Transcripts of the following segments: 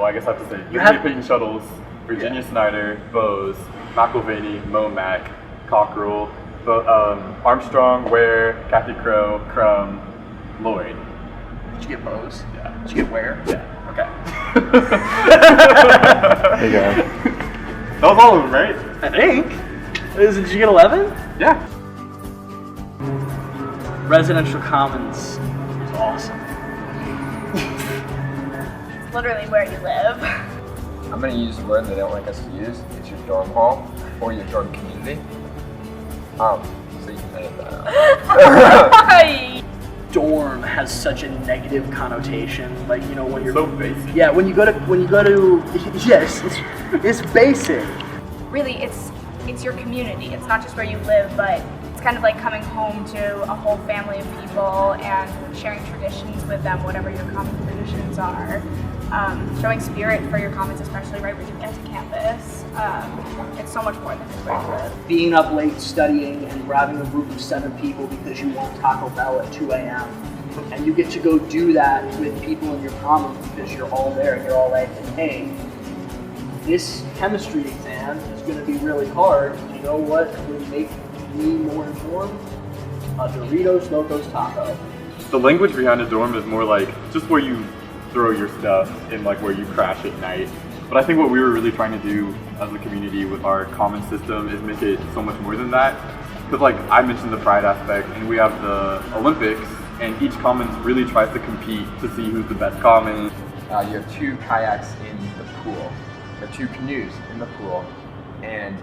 well, I guess I have to say, Lindsay Payton Shuttles, Virginia Snyder, Bose, McElvaney, Momac, Cockrell, Armstrong, Ware, Kathy Crow, Crum, Lloyd. Did you get Bose? Yeah. Did you get Ware? Yeah. Okay. There you go. That was all of them, right? I think. Did you get 11? Yeah. Residential Commons is awesome. It's literally where you live. I'm going to use a word they don't like us to use. It's your dorm hall or your dorm community. So you can edit that out. Dorm has such a negative connotation. Like, you know, when you're so basic. Yeah, when you go to yes, it's basic. Really, it's your community. It's not just where you live, but it's kind of like coming home to a whole family of people and sharing traditions with them, whatever your common traditions are. Showing spirit for your commons, especially right when you get to campus. It's so much more than just where you live. Being up late studying and grabbing a group of 7 people because you want Taco Bell at 2 a.m. And you get to go do that with people in your commons because you're all there and you're all like, hey, this chemistry exam is going to be really hard. You know what would make me more informed? A Doritos Locos Taco. The language behind a dorm is more like just where you throw your stuff and like where you crash at night. But I think what we were really trying to do as a community with our common system is make it so much more than that. Because like I mentioned the pride aspect, and we have the Olympics, and each commons really tries to compete to see who's the best common. You have 2 kayaks in the pool, or 2 canoes in the pool, and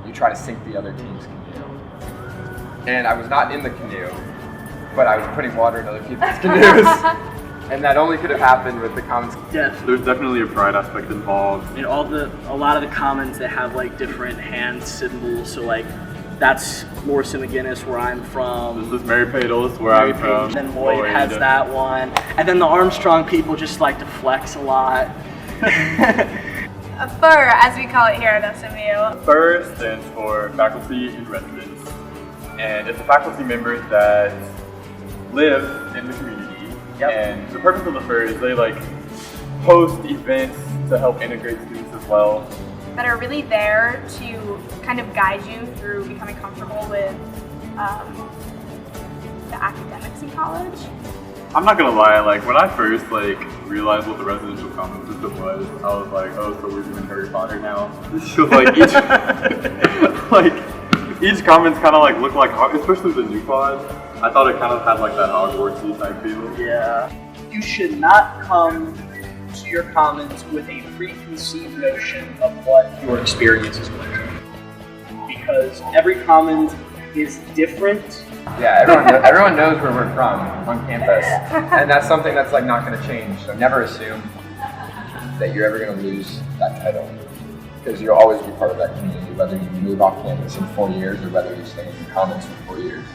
you try to sink the other team's canoe. And I was not in the canoe, but I was putting water in other people's canoes. And that only could have happened with the commons. Yes. There's definitely a pride aspect involved. And a lot of the commons, they have like different hand symbols. So like that's Morrison McGinnis where I'm from. This is Mary Pados where I'm from. And then Lloyd has that one. And then the Armstrong people just like to flex a lot. A FUR, as we call it here at SMU. FUR stands for Faculty in Residence. And it's the faculty members that live in the community. Yep. And the purpose of the FUR is they like host events to help integrate students as well. That are really there to kind of guide you through becoming comfortable with the academics in college. I'm not gonna lie, like when I first like realized what the residential commons system was, I was like, oh, so we're doing Harry Potter now. So like each commons kind of like look like, especially the new pod. I thought it kind of had like that Hogwartsy type feel. Yeah. You should not come to your commons with a preconceived notion of what your experience is going to be. Because every commons is different. Yeah, everyone knows where we're from on campus. And that's something that's like not going to change. So never assume that you're ever going to lose that title. Because you'll always be part of that community, whether you move off campus in 4 years or whether you stay in the commons for 4 years.